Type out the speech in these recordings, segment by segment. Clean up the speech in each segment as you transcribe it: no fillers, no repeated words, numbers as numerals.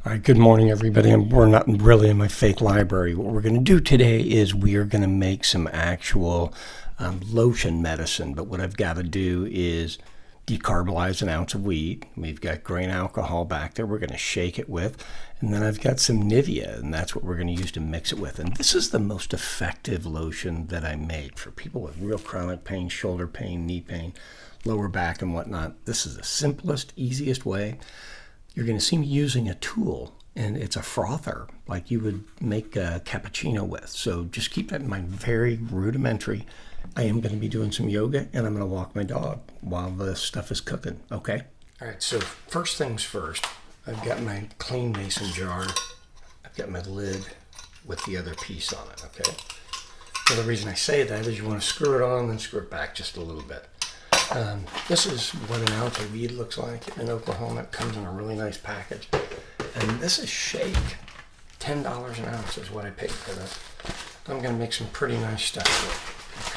All right, good morning, everybody. We're not really in my fake library. What we're going to do today is we are going to make some actual lotion medicine. But what I've got to do is decarbolize an ounce of weed. We've got grain alcohol back there we're going to shake it with. And then I've got some Nivea, and that's what we're going to use to mix it with. And this is the most effective lotion that I make for people with real chronic pain, shoulder pain, knee pain, lower back, and whatnot. This is the simplest, easiest way. You're going to see me using a tool, and it's a frother like you would make a cappuccino with. So just keep that in mind, very rudimentary. I am going to be doing some yoga, and I'm going to walk my dog while the stuff is cooking, okay? All right, so first things first, I've got my clean mason jar. I've got my lid with the other piece on it, okay? So the reason I say that is you want to screw it on, then screw it back just a little bit. This is what an ounce of weed looks like in Oklahoma. It comes in a really nice package. And this is shake. $10 an ounce is what I paid for this. I'm going to make some pretty nice stuff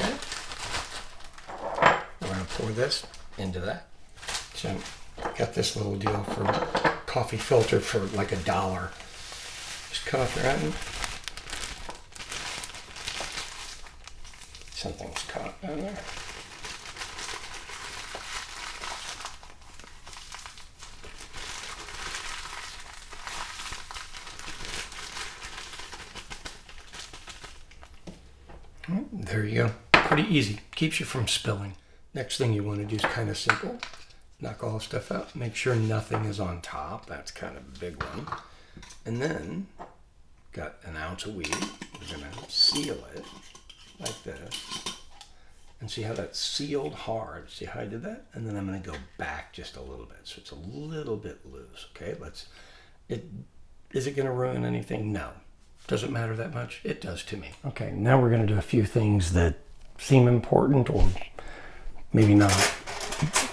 with it. Okay? We're going to pour this into that. So I got this little deal for coffee filter for like $1. Just cut off your end. Something's caught down there. There you go. Pretty easy. Keeps you from spilling. Next thing you want to do is kind of simple. Knock all the stuff out. Make sure nothing is on top. That's kind of a big one. And then, got an ounce of weed. We're going to seal it like this. And see how that's sealed hard? See how I did that? And then I'm going to go back just a little bit. So it's a little bit loose. Okay, is it going to ruin anything? No. Does it matter that much? It does to me. Okay, now we're going to do a few things that seem important or maybe not,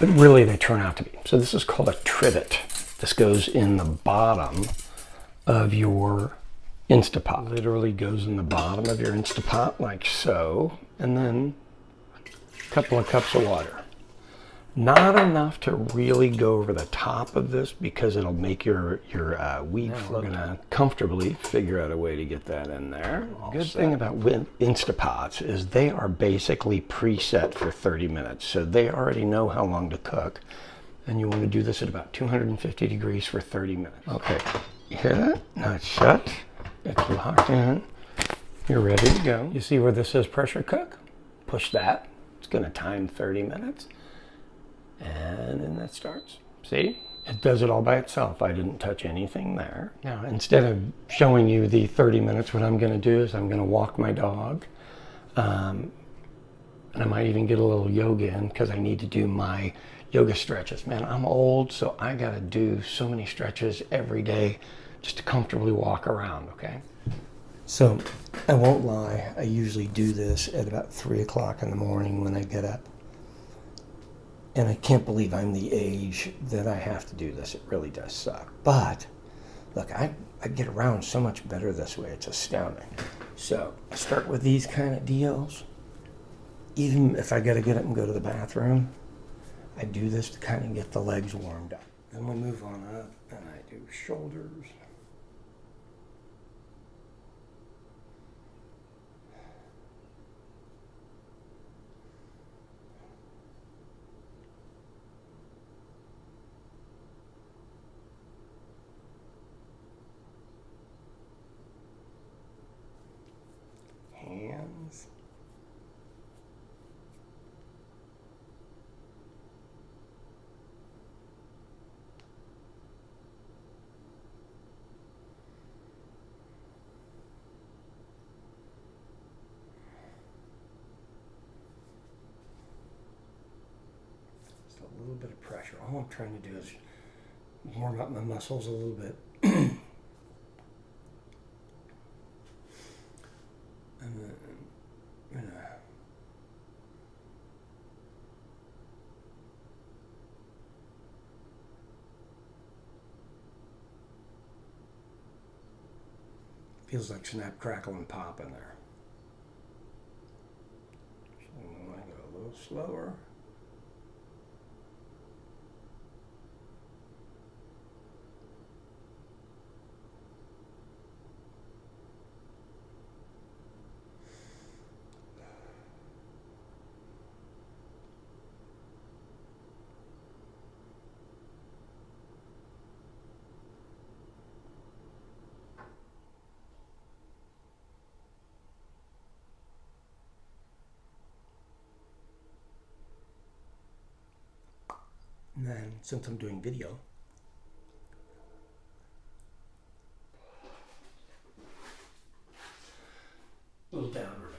but really they turn out to be. So this is called a trivet. This goes in the bottom of your Instapot. Literally goes in the bottom of your Instapot like so, and then a couple of cups of water. Not enough to really go over the top of this because it'll make your weed float. We're gonna comfortably figure out a way to get that in there. Good thing about Instapots is they are basically preset for 30 minutes. So they already know how long to cook. And you want to do this at about 250 degrees for 30 minutes. Okay, you hear that? Now it's shut, it's locked in. You're ready to go. You see where this says pressure cook? Push that, it's gonna time 30 minutes. And then that starts. See? It does it all by itself. I didn't touch anything there. Now, instead of showing you the 30 minutes, what I'm going to do is I'm going to walk my dog. And I might even get a little yoga in because I need to do my yoga stretches. Man, I'm old, so I got to do so many stretches every day just to comfortably walk around, okay? So, I won't lie. I usually do this at about 3 o'clock in the morning when I get up. And I can't believe I'm the age that I have to do this. It really does suck. But, look, I get around so much better this way. It's astounding. So, I start with these kind of deals. Even if I got to get up and go to the bathroom, I do this to kind of get the legs warmed up. Then we move on up, and I do shoulders. Hands. Just a little bit of pressure. All I'm trying to do is warm up my muscles a little bit. And then, feels like snap, crackle, and pop in there. So I want to go a little slower. And then since I'm doing video, a little downward.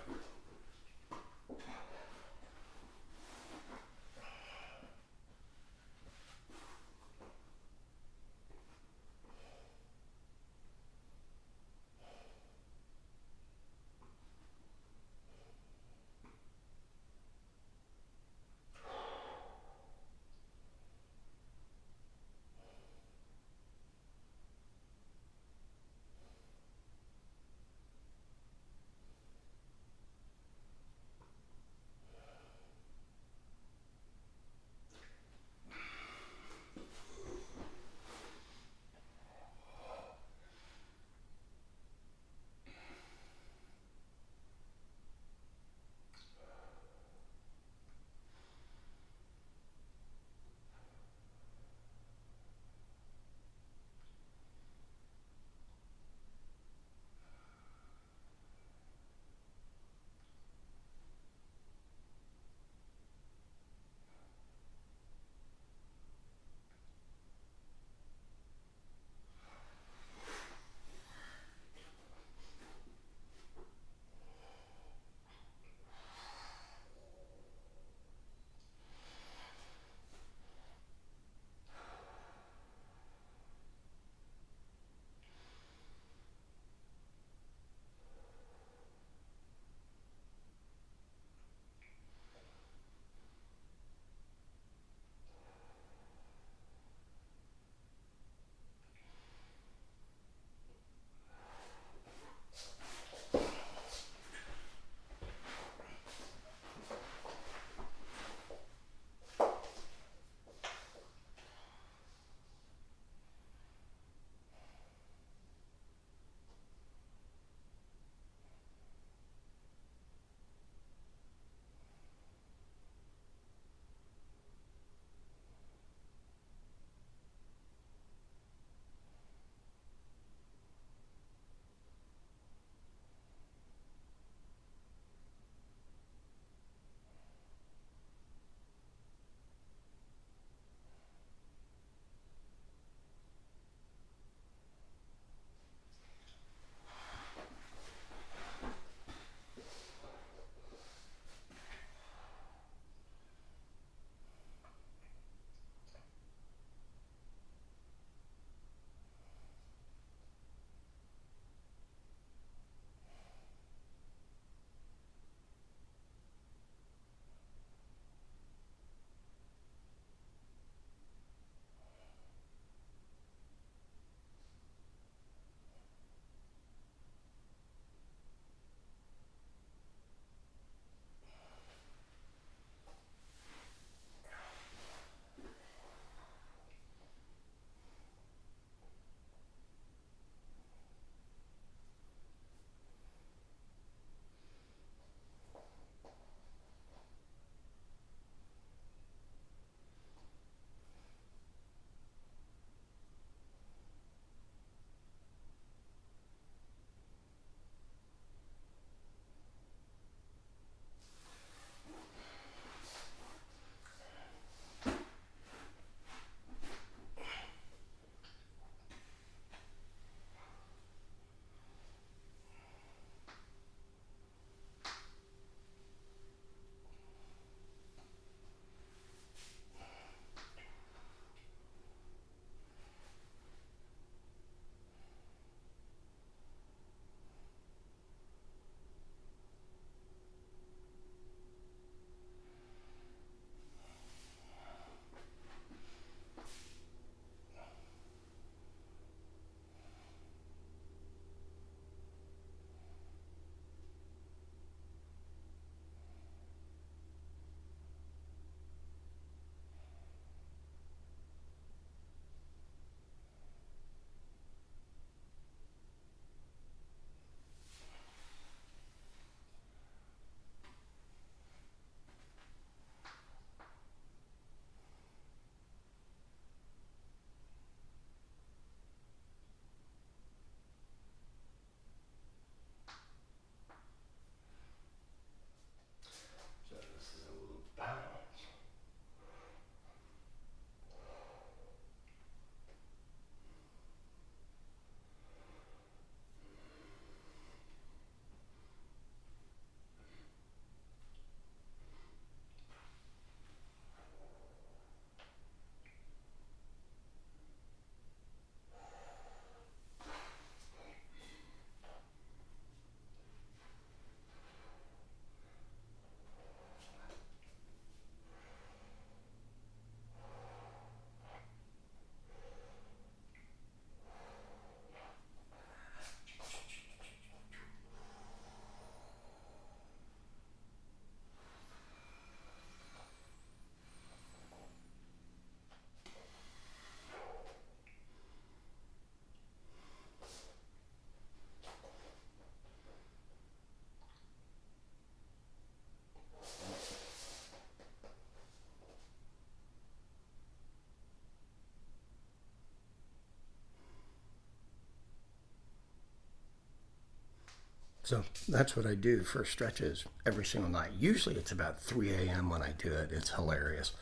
So that's what I do for stretches every single night. Usually it's about 3 a.m. when I do it. It's hilarious.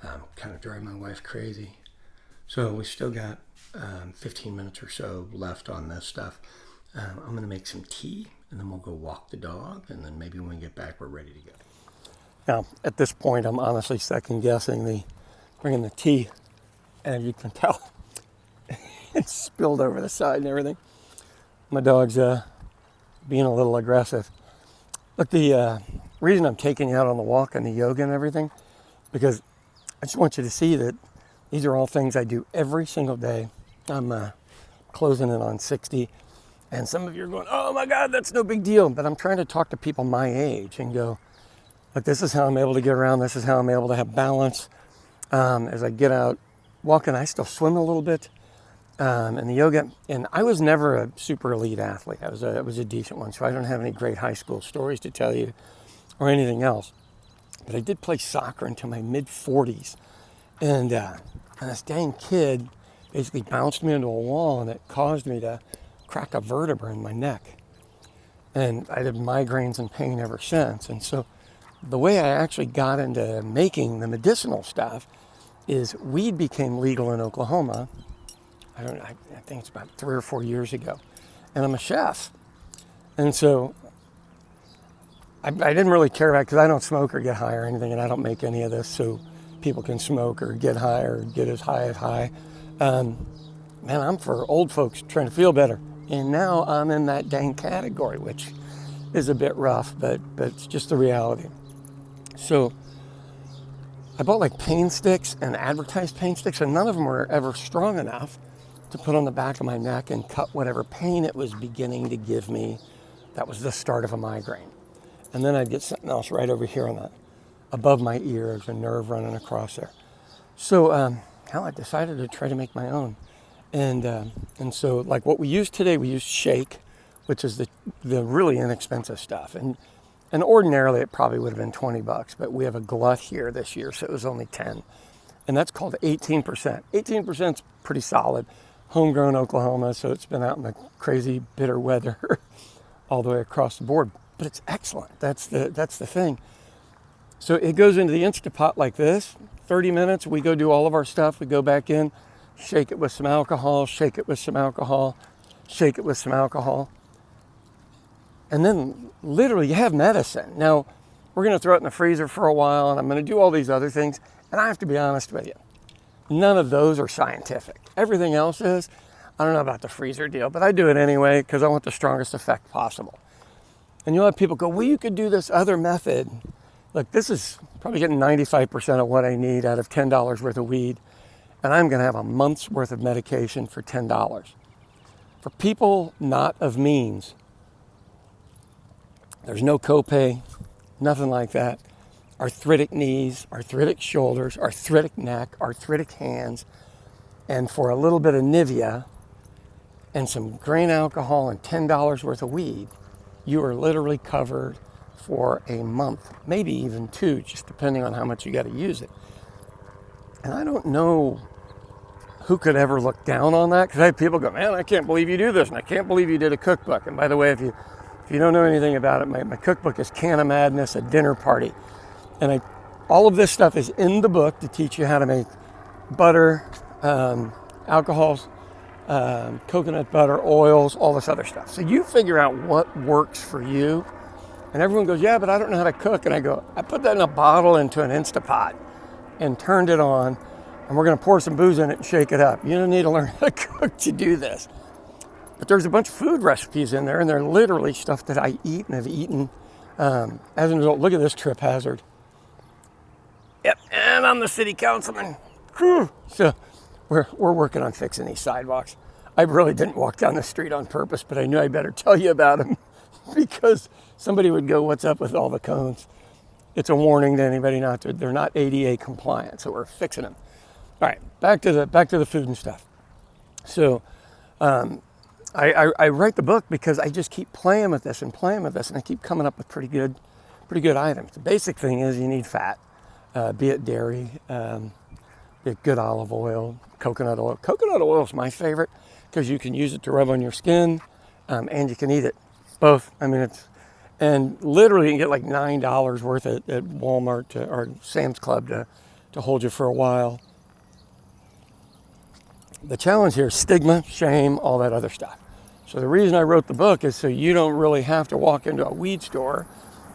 Kind of drive my wife crazy. So we still got 15 minutes or so left on this stuff. I'm going to make some tea, and then we'll go walk the dog, and then maybe when we get back, we're ready to go. Now, at this point, I'm honestly second guessing bringing the tea, and you can tell it's spilled over the side and everything. My dog's being a little aggressive. Look, the reason I'm taking you out on the walk and the yoga and everything, because I just want you to see that these are all things I do every single day. I'm closing in on 60. And some of you are going, oh my God, that's no big deal. But I'm trying to talk to people my age and go, look, this is how I'm able to get around. This is how I'm able to have balance. As I get out walking, I still swim a little bit. And the yoga, and I was never a super elite athlete. I was a decent one. So I don't have any great high school stories to tell you or anything else. But I did play soccer until my mid 40s. And this dang kid basically bounced me into a wall, and it caused me to crack a vertebra in my neck. And I had migraines and pain ever since. And so the way I actually got into making the medicinal stuff is weed became legal in Oklahoma. I think it's about 3 or 4 years ago. And I'm a chef. And so I didn't really care about it because I don't smoke or get high or anything, and I don't make any of this so people can smoke or get high or get as high as high. Man, I'm for old folks trying to feel better. And now I'm in that dang category, which is a bit rough, but it's just the reality. So I bought like pain sticks and advertised pain sticks, and none of them were ever strong enough to put on the back of my neck and cut whatever pain it was beginning to give me. That was the start of a migraine. And then I'd get something else right over here on the above my ear. There's a nerve running across there. So I decided to try to make my own. And so like what we used today, we used shake, which is the really inexpensive stuff. And ordinarily it probably would have been $20, but we have a glut here this year, so it was only 10. And that's called 18%. 18% is pretty solid. Homegrown Oklahoma, so it's been out in the crazy bitter weather all the way across the board. But it's excellent. That's the thing. So it goes into the Instapot like this. 30 minutes, we go do all of our stuff. We go back in, shake it with some alcohol, shake it with some alcohol, shake it with some alcohol. And then literally you have medicine. Now, we're going to throw it in the freezer for a while, and I'm going to do all these other things. And I have to be honest with you, none of those are scientific. Everything else is. I don't know about the freezer deal, but I do it anyway because I want the strongest effect possible. And you'll have people go, well, you could do this other method. Look, this is probably getting 95% of what I need out of $10 worth of weed. And I'm going to have a month's worth of medication for $10. For people not of means, there's no copay, nothing like that. Arthritic knees, arthritic shoulders, arthritic neck, arthritic hands. And for a little bit of Nivea and some grain alcohol and $10 worth of weed, you are literally covered for a month, maybe even 2, just depending on how much you got to use it. And I don't know who could ever look down on that, because I have people go, man, I can't believe you do this, and I can't believe you did a cookbook. And by the way, if you don't know anything about it, my cookbook is Can of Madness, a dinner party. And all of this stuff is in the book to teach you how to make butter, alcohols, coconut butter, oils, all this other stuff. So you figure out what works for you. And everyone goes, yeah, but I don't know how to cook. And I go, I put that in a bottle into an Instapot and turned it on, and we're going to pour some booze in it and shake it up. You don't need to learn how to cook to do this. But there's a bunch of food recipes in there, and they're literally stuff that I eat and have eaten. As a result, look at this trip hazard. Yep, and I'm the city councilman. So we're working on fixing these sidewalks. I really didn't walk down the street on purpose, but I knew I better tell you about them because somebody would go, what's up with all the cones? It's a warning to anybody they're not ADA compliant, so we're fixing them. All right, back to the food and stuff. So I write the book because I just keep playing with this, and I keep coming up with pretty good items. The basic thing is you need fat, be it dairy, be it good olive oil, coconut oil. Coconut oil is my favorite because you can use it to rub on your skin, and you can eat it. Both. I mean, and literally you can get like $9 worth at Walmart or Sam's Club to hold you for a while. The challenge here is stigma, shame, all that other stuff. So the reason I wrote the book is so you don't really have to walk into a weed store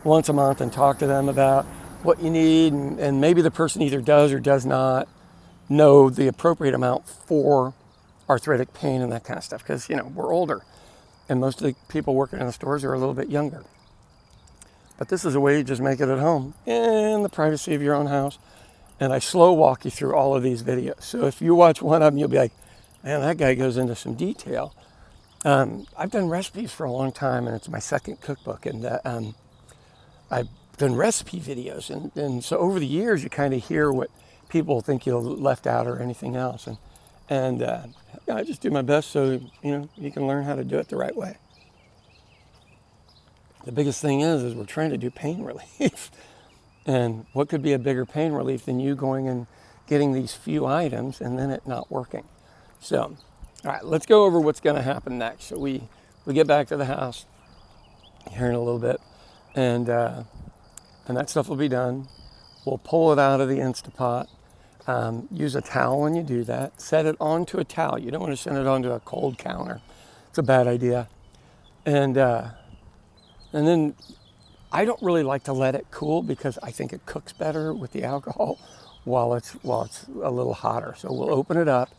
once a month and talk to them about what you need, and maybe the person either does or does not know the appropriate amount for arthritic pain and that kind of stuff, because, you know, we're older and most of the people working in the stores are a little bit younger. But this is a way to just make it at home in the privacy of your own house. And I slow walk you through all of these videos. So if you watch one of them, you'll be like, man, that guy goes into some detail. I've done recipes for a long time, and it's my second cookbook. And I've done recipe videos. And so over the years, you kind of hear what people think you left out or anything else. And I just do my best so, you know, you can learn how to do it the right way. The biggest thing is we're trying to do pain relief. And what could be a bigger pain relief than you going and getting these few items and then it not working? So, all right, let's go over what's going to happen next. So we get back to the house here in a little bit, and that stuff will be done. We'll pull it out of the Instapot. Use a towel when you do that. Set it onto a towel. You don't want to send it onto a cold counter. It's a bad idea. And then I don't really like to let it cool because I think it cooks better with the alcohol while it's a little hotter. So we'll open it up,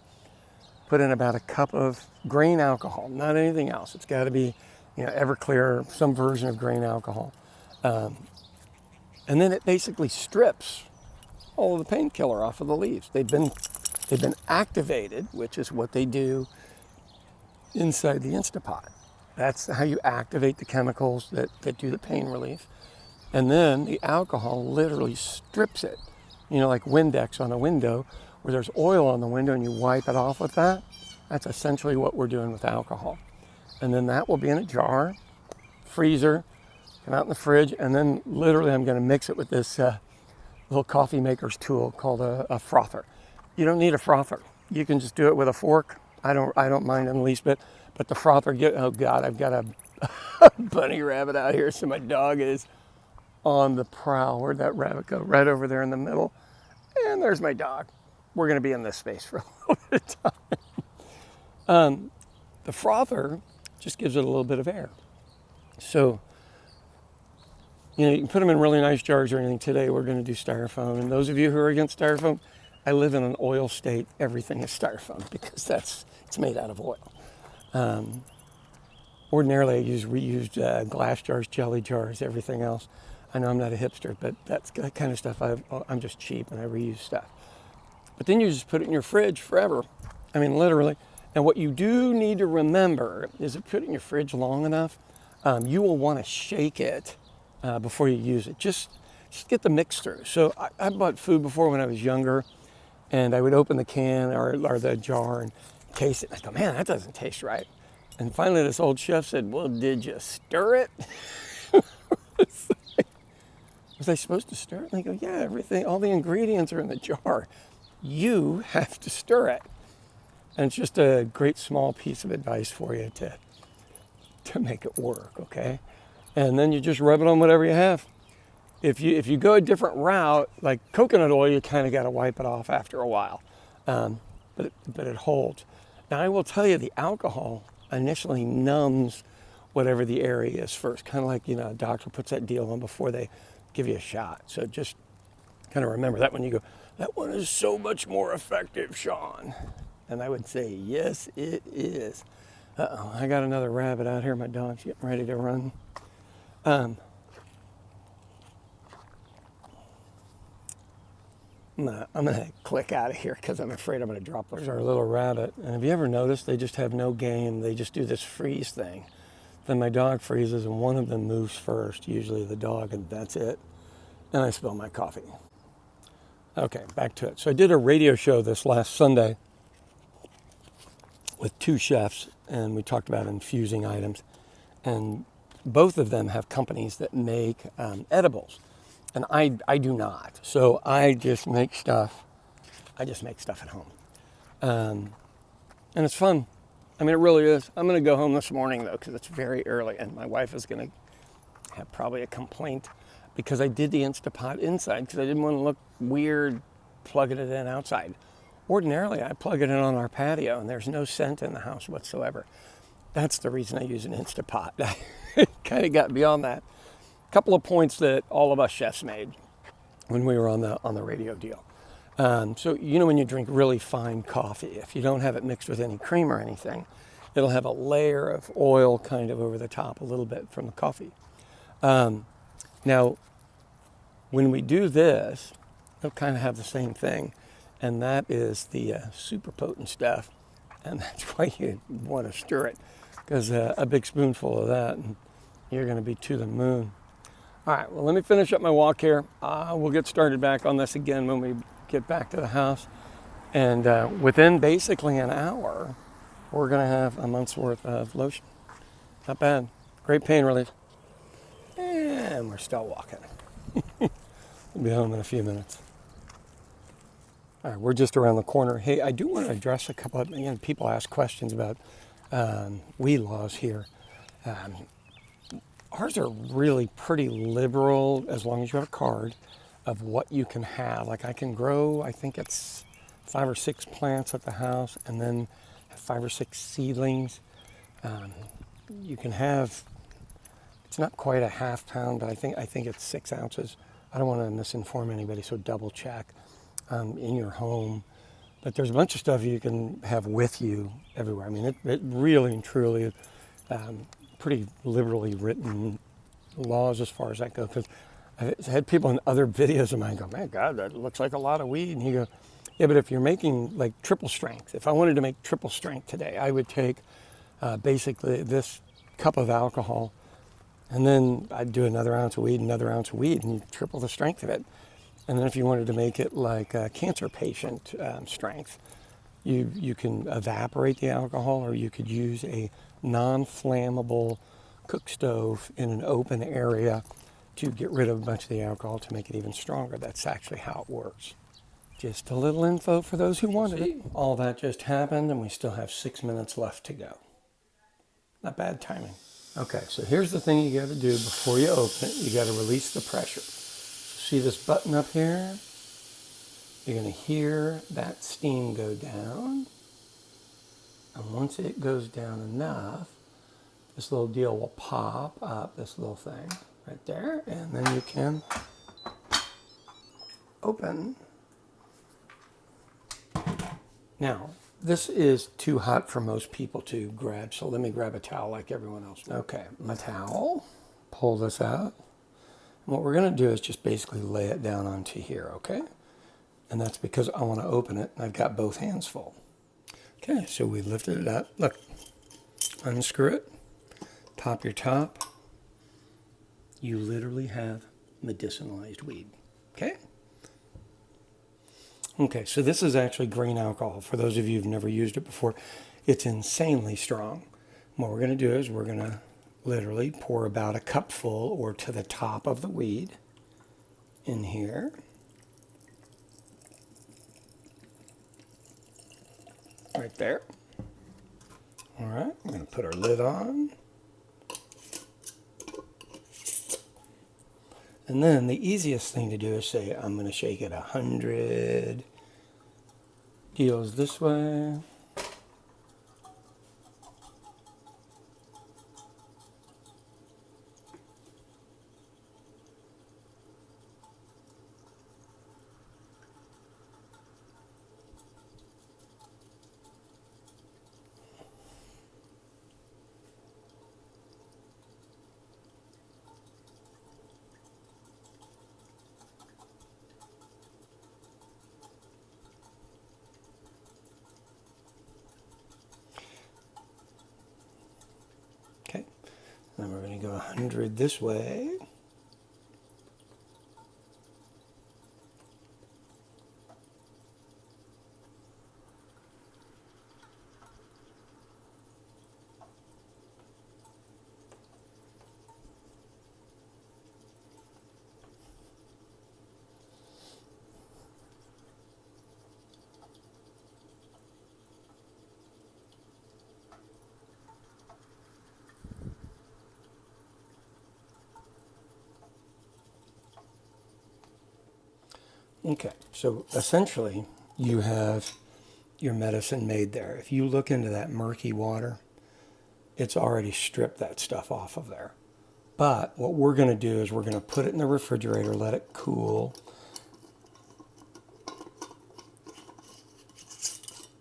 put in about a cup of grain alcohol, not anything else. It's got to be, you know, Everclear, some version of grain alcohol. And then it basically strips all of the painkiller off of the leaves. They've been activated, which is what they do inside the Instapot. That's how you activate the chemicals that do the pain relief. And then the alcohol literally strips it. You know, like Windex on a window, where there's oil on the window and you wipe it off with that. That's essentially what we're doing with alcohol. And then that will be in a jar, freezer, come out in the fridge, and then literally I'm going to mix it with this little coffee maker's tool called a frother. You don't need a frother. You can just do it with a fork. I don't mind in the least bit. But the frother, oh God, I've got a bunny rabbit out here, so my dog is on the prowl. Where'd that rabbit go? Right over there in the middle. And there's my dog. We're going to be in this space for a little bit of time. The frother just gives it a little bit of air. So, you know, you can put them in really nice jars or anything. Today we're going to do styrofoam. And those of you who are against styrofoam, I live in an oil state. Everything is styrofoam because it's made out of oil. Ordinarily I use reused glass jars, jelly jars, everything else. I know I'm not a hipster, but that's the kind of stuff I'm just cheap and I reuse stuff. But then you just put it in your fridge forever. I mean, literally. And what you do need to remember is if you put it in your fridge long enough, you will want to shake it before you use it. Just get the mix through. So I bought food before when I was younger, and I would open the can or the jar and taste it. I go, man, that doesn't taste right. And finally this old chef said, well, did you stir it? Was I supposed to stir it? And I go, yeah, everything, all the ingredients are in the jar. You have to stir it. And it's just a great small piece of advice for you to make it work, okay? And then you just rub it on whatever you have. If you go a different route, like coconut oil, you kind of got to wipe it off after a while. But it holds. Now I will tell you, the alcohol initially numbs whatever the area is first, kind of like, you know, a doctor puts that deal on before they give you a shot. So just kind of remember that when you go, that one is so much more effective, Sean. And I would say, yes, it is. Uh-oh, I got another rabbit out here. My dog's getting ready to run. I'm gonna click out of here because I'm afraid I'm gonna drop. There's our little rabbit. And have you ever noticed they just have no game? They just do this freeze thing. Then my dog freezes and one of them moves first, usually the dog, and that's it. And I spill my coffee. Okay, back to it. So I did a radio show this last Sunday with two chefs, and we talked about infusing items. And both of them have companies that make edibles. And I do not. So I just make stuff. I just make stuff at home. And it's fun. I mean, it really is. I'm going to go home this morning, though, because it's very early, and my wife is going to have probably a complaint because I did the Instapot inside because I didn't want to look weird plugging it in outside. Ordinarily, I plug it in on our patio, and there's no scent in the house whatsoever. That's the reason I use an Instapot. It kind of got beyond that. A couple of points that all of us chefs made when we were on the radio deal. So, you know, when you drink really fine coffee, if you don't have it mixed with any cream or anything, it'll have a layer of oil kind of over the top a little bit from the coffee. Now, when we do this, it'll kind of have the same thing, and that is the super potent stuff, and that's why you want to stir it, because a big spoonful of that, and you're going to be to the moon. All right, well, let me finish up my walk here. We'll get started back on this again when we get back to the house. And within basically an hour, we're going to have a month's worth of lotion. Not bad. Great pain relief. And we're still walking. We'll be home in a few minutes. All right, we're just around the corner. Hey, I do want to address a couple of, people ask questions about weed laws here. Ours are really pretty liberal as long as you have a card of what you can have. Like I can grow, I think it's 5 or 6 plants at the house and then have 5 or 6 seedlings. You can have, it's not quite a half pound, but I think it's 6 ounces. I don't want to misinform anybody, so double check in your home. But there's a bunch of stuff you can have with you everywhere. I mean, it really and truly pretty liberally written laws as far as that goes. Because I've had people in other videos of mine go, man, God, that looks like a lot of weed. And you go, yeah, but if you're making like triple strength, if I wanted to make triple strength today, I would take basically this cup of alcohol, and then I'd do another ounce of weed, and you triple the strength of it. And then if you wanted to make it like a cancer patient strength, you can evaporate the alcohol, or you could use a non-flammable cook stove in an open area to get rid of a bunch of the alcohol to make it even stronger. That's actually how it works. Just a little info for those who wanted it. All that just happened, and we still have 6 minutes left to go. Not bad timing. Okay, so here's the thing you got to do before you open it. You got to release the pressure. See this button up here? You're going to hear that steam go down. And once it goes down enough, this little deal will pop up, this little thing right there, and then you can open. Now, this is too hot for most people to grab, so let me grab a towel like everyone else. Okay, my towel, pull this out. And what we're going to do is just basically lay it down onto here, okay? And that's because I want to open it, and I've got both hands full. Okay, so we lifted it up. Look, unscrew it, pop your top. You literally have medicinalized weed, okay? Okay, so this is actually grain alcohol. For those of you who've never used it before, it's insanely strong. What we're going to do is we're going to literally pour about a cupful or to the top of the weed in here. Right there. All right, we're going to put our lid on. And then the easiest thing to do is say, I'm going to shake it 100 deals this way. Okay, then we're going to go 100 this way. Okay, so essentially you have your medicine made there. If you look into that murky water, it's already stripped that stuff off of there. But what we're going to do is we're going to put it in the refrigerator, let it cool,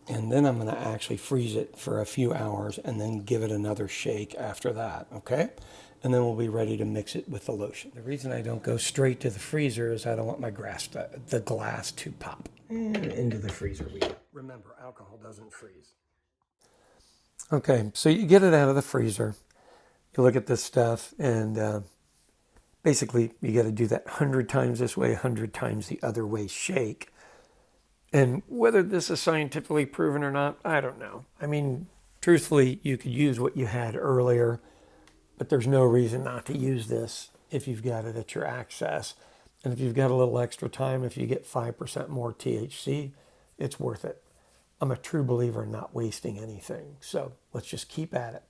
and then I'm going to actually freeze it for a few hours and then give it another shake after that, okay? And then we'll be ready to mix it with the lotion. The reason I don't go straight to the freezer is I don't want my the glass to pop. And into the freezer we go. Remember, alcohol doesn't freeze. Okay, so you get it out of the freezer. You look at this stuff, and basically you got to do that 100 times this way, 100 times the other way shake. And whether this is scientifically proven or not, I don't know. I mean, truthfully, you could use what you had earlier, but there's no reason not to use this if you've got it at your access. And if you've got a little extra time, if you get 5% more THC, it's worth it. I'm a true believer in not wasting anything. So let's just keep at it.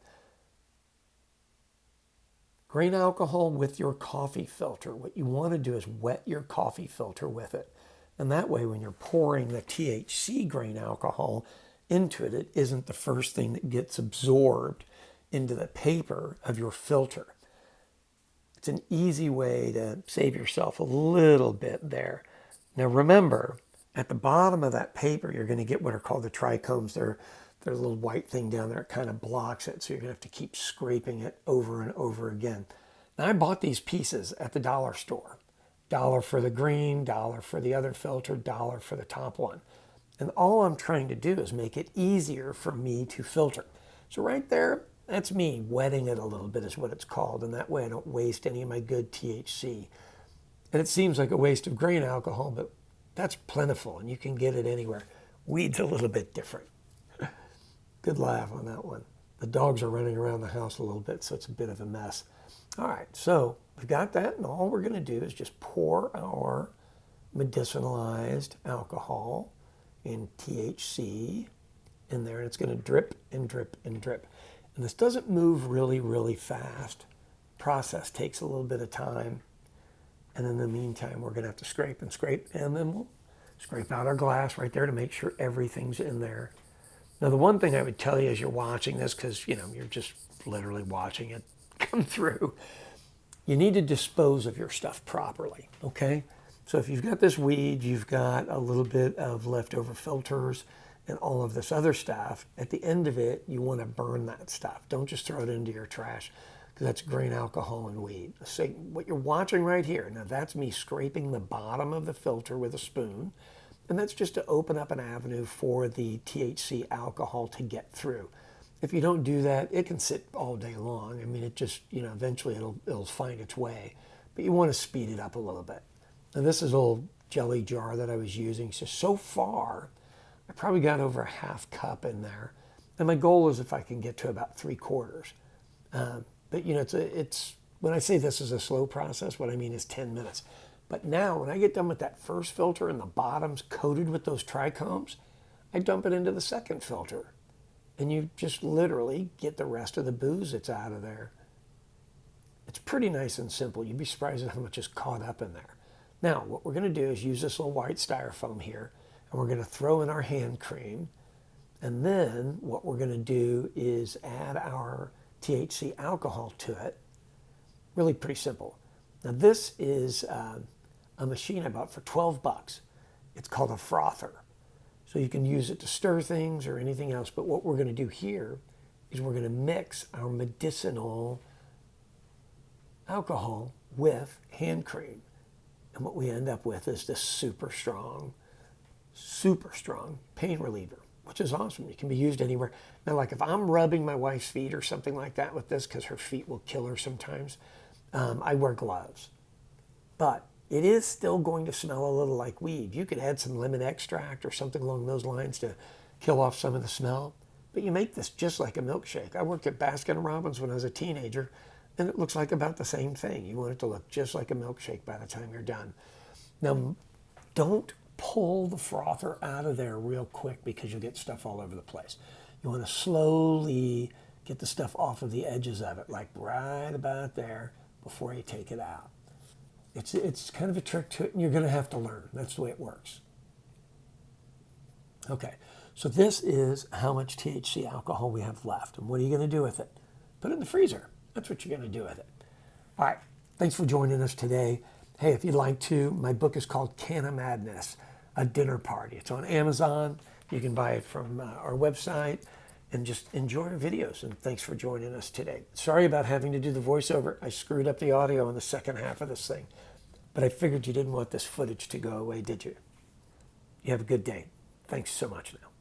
Grain alcohol with your coffee filter. What you want to do is wet your coffee filter with it. And that way, when you're pouring the THC grain alcohol into it, it isn't the first thing that gets absorbed into the paper of your filter. It's an easy way to save yourself a little bit there. Now remember, at the bottom of that paper, you're going to get what are called the trichomes. They're a little white thing down there. It kind of blocks it, so you're going to have to keep scraping it over and over again. Now, I bought these pieces at the dollar store. $1 for the green, $1 for the other filter, $1 for the top one. And all I'm trying to do is make it easier for me to filter. So right there, that's me wetting it a little bit is what it's called. And that way I don't waste any of my good THC. And it seems like a waste of grain alcohol, but that's plentiful and you can get it anywhere. Weed's a little bit different. Good laugh on that one. The dogs are running around the house a little bit, so it's a bit of a mess. All right, so we've got that, and all we're going to do is just pour our medicinalized alcohol in THC in there, and it's going to drip and drip and drip. And this doesn't move really, really fast. Process takes a little bit of time, and in the meantime, we're going to have to scrape and scrape, and then we'll scrape out our glass right there to make sure everything's in there. Now, the one thing I would tell you as you're watching this, because, you're just literally watching it come through, you need to dispose of your stuff properly, okay? So if you've got this weed, you've got a little bit of leftover filters and all of this other stuff, at the end of it, you want to burn that stuff. Don't just throw it into your trash, because that's grain alcohol and weed. So what you're watching right here, now that's me scraping the bottom of the filter with a spoon, and that's just to open up an avenue for the THC alcohol to get through. If you don't do that, it can sit all day long. I mean, it just, eventually it'll find its way. But you want to speed it up a little bit. Now, this is a little jelly jar that I was using. So far, I probably got over a half cup in there. And my goal is if I can get to about 3/4. But, it's when I say this is a slow process, what I mean is 10 minutes. But now, when I get done with that first filter and the bottom's coated with those trichomes, I dump it into the second filter. And you just literally get the rest of the booze that's out of there. It's pretty nice and simple. You'd be surprised at how much is caught up in there. Now, what we're going to do is use this little white styrofoam here, and we're going to throw in our hand cream. And then what we're going to do is add our THC alcohol to it. Really pretty simple. Now, this is a machine I bought for $12. It's called a frother. So you can use it to stir things or anything else. But what we're going to do here is we're going to mix our medicinal alcohol with hand cream. And what we end up with is this super strong pain reliever, which is awesome. It can be used anywhere. Now, like if I'm rubbing my wife's feet or something like that with this, because her feet will kill her sometimes, I wear gloves. But it is still going to smell a little like weed. You could add some lemon extract or something along those lines to kill off some of the smell. But you make this just like a milkshake. I worked at Baskin-Robbins when I was a teenager, and it looks like about the same thing. You want it to look just like a milkshake by the time you're done. Now, don't pull the frother out of there real quick because you'll get stuff all over the place. You want to slowly get the stuff off of the edges of it, like right about there before you take it out. It's kind of a trick to it, and you're going to have to learn. That's the way it works. Okay, so this is how much THC alcohol we have left. And what are you going to do with it? Put it in the freezer. That's what you're going to do with it. All right, thanks for joining us today. Hey, if you'd like to, my book is called Can of Madness, A Dinner Party. It's on Amazon. You can buy it from our website and just enjoy our videos. And thanks for joining us today. Sorry about having to do the voiceover. I screwed up the audio in the second half of this thing. But I figured you didn't want this footage to go away, did you? You have a good day. Thanks so much now.